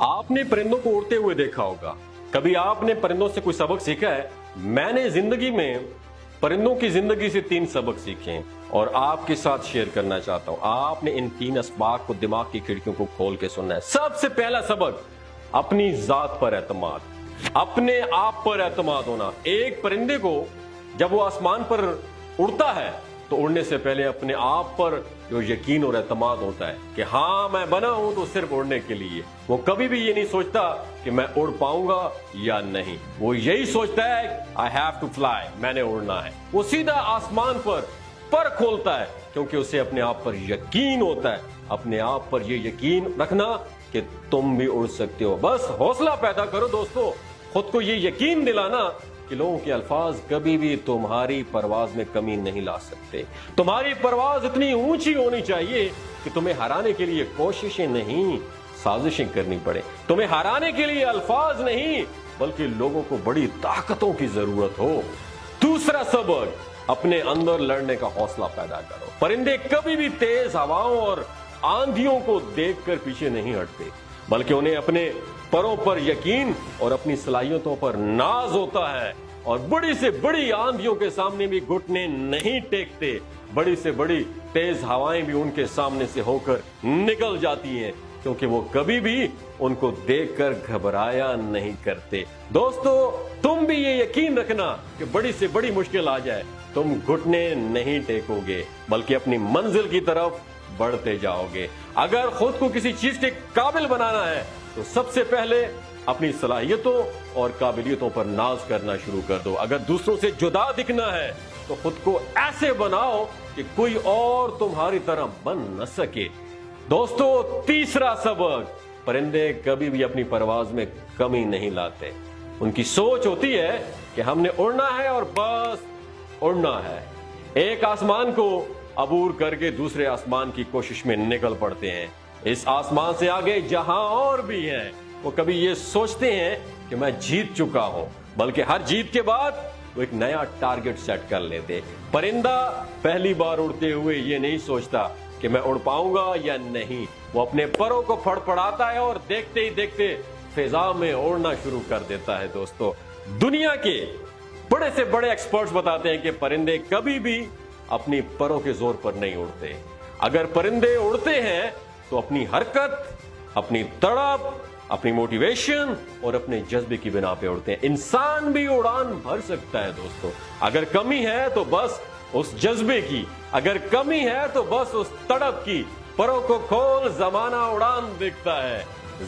آپ نے پرندوں کو اڑتے ہوئے دیکھا ہوگا. کبھی آپ نے پرندوں سے کوئی سبق سیکھا ہے؟ میں نے زندگی میں پرندوں کی زندگی سے 3 سبق سیکھے ہیں اور آپ کے ساتھ شیئر کرنا چاہتا ہوں. آپ نے ان 3 اسباق کو دماغ کی کھڑکیوں کو کھول کے سننا ہے. سب سے پہلا سبق، اپنی ذات پر اعتماد، اپنے آپ پر اعتماد ہونا. ایک پرندے کو جب وہ آسمان پر اڑتا ہے تو اڑنے سے پہلے اپنے آپ پر جو یقین اور اعتماد ہوتا ہے کہ ہاں میں بنا ہوں تو صرف اڑنے کے لیے. وہ کبھی بھی یہ نہیں سوچتا کہ میں اڑ پاؤں گا یا نہیں. وہ یہی سوچتا ہے I have to fly، میں نے اڑنا ہے. وہ سیدھا آسمان پر کھولتا ہے کیونکہ اسے اپنے آپ پر یقین ہوتا ہے. اپنے آپ پر یہ یقین رکھنا کہ تم بھی اڑ سکتے ہو. بس حوصلہ پیدا کرو دوستو، خود کو یہ یقین دلانا کہ لوگوں کے الفاظ کبھی بھی تمہاری پرواز میں کمی نہیں لا سکتے. تمہاری پرواز اتنی اونچی ہونی چاہیے کہ تمہیں ہرانے کے لیے کوششیں نہیں، سازشیں کرنی پڑے. تمہیں ہرانے کے لیے الفاظ نہیں بلکہ لوگوں کو بڑی طاقتوں کی ضرورت ہو. دوسرا سبق، اپنے اندر لڑنے کا حوصلہ پیدا کرو. پرندے کبھی بھی تیز ہواؤں اور آندھیوں کو دیکھ کر پیچھے نہیں ہٹتے بلکہ انہیں اپنے پروں پر یقین اور اپنی صلاحیتوں پر ناز ہوتا ہے اور بڑی سے بڑی آندھیوں کے سامنے بھی گھٹنے نہیں ٹیکتے. بڑی سے بڑی تیز ہوائیں بھی ان کے سامنے سے ہو کر نکل جاتی ہیں کیونکہ وہ کبھی بھی ان کو دیکھ کر گھبرایا نہیں کرتے. دوستو تم بھی یہ یقین رکھنا کہ بڑی سے بڑی مشکل آ جائے تم گھٹنے نہیں ٹیکو گے بلکہ اپنی منزل کی طرف بڑھتے جاؤ گے. اگر خود کو کسی چیز کے قابل بنانا ہے تو سب سے پہلے اپنی صلاحیتوں اور قابلیتوں پر ناز کرنا شروع کر دو. اگر دوسروں سے جدا دکھنا ہے تو خود کو ایسے بناؤ کہ کوئی اور تمہاری طرح بن نہ سکے. دوستو تیسرا سبق، پرندے کبھی بھی اپنی پرواز میں کمی نہیں لاتے. ان کی سوچ ہوتی ہے کہ ہم نے اڑنا ہے اور بس اڑنا ہے. ایک آسمان کو عبور کر کے دوسرے آسمان کی کوشش میں نکل پڑتے ہیں. اس آسمان سے آگے جہاں اور بھی ہیں وہ کبھی یہ سوچتے ہیں کہ میں جیت چکا ہوں بلکہ ہر جیت کے بعد وہ ایک نیا ٹارگٹ سیٹ کر لیتے. پرندہ پہلی بار اڑتے ہوئے یہ نہیں سوچتا کہ میں اڑ پاؤں گا یا نہیں. وہ اپنے پروں کو پھڑ پڑاتا ہے اور دیکھتے ہی دیکھتے فضا میں اڑنا شروع کر دیتا ہے. دوستو دنیا کے بڑے سے بڑے ایکسپرٹس بتاتے ہیں کہ پرندے کبھی بھی اپنی پروں کے زور پر نہیں اڑتے. اگر پرندے اڑتے ہیں تو اپنی حرکت، اپنی تڑپ، اپنی موٹیویشن اور اپنے جذبے کی بنا پہ اڑتے ہیں. انسان بھی اڑان بھر سکتا ہے دوستو. اگر کمی ہے تو بس اس جذبے کی، اگر کمی ہے تو بس اس تڑپ کی. پروں کو کھول، زمانہ اڑان دیکھتا ہے.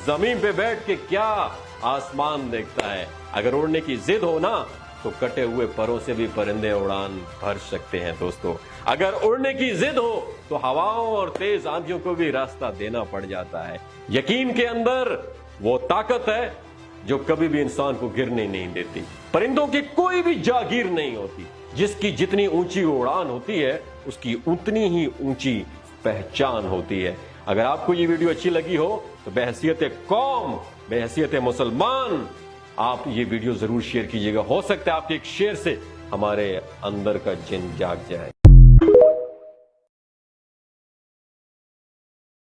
زمین پہ بیٹھ کے کیا آسمان دیکھتا ہے. اگر اڑنے کی ضد ہو نا تو کٹے ہوئے پروں سے بھی پرندے اڑان بھر سکتے ہیں. دوستو اگر اڑنے کی ضد ہو تو ہواؤں اور تیز آندھیوں کو بھی راستہ دینا پڑ جاتا ہے. یقین کے اندر وہ طاقت ہے جو کبھی بھی انسان کو گرنے نہیں دیتی. پرندوں کی کوئی بھی جاگیر نہیں ہوتی. جس کی جتنی اونچی اڑان ہوتی ہے اس کی اتنی ہی اونچی پہچان ہوتی ہے. اگر آپ کو یہ ویڈیو اچھی لگی ہو تو بحیثیت قوم، بحیثیت مسلمان آپ یہ ویڈیو ضرور شیئر کیجیے گا. ہو سکتا ہے آپ کے ایک شیئر سے ہمارے اندر کا جن جاگ جائے.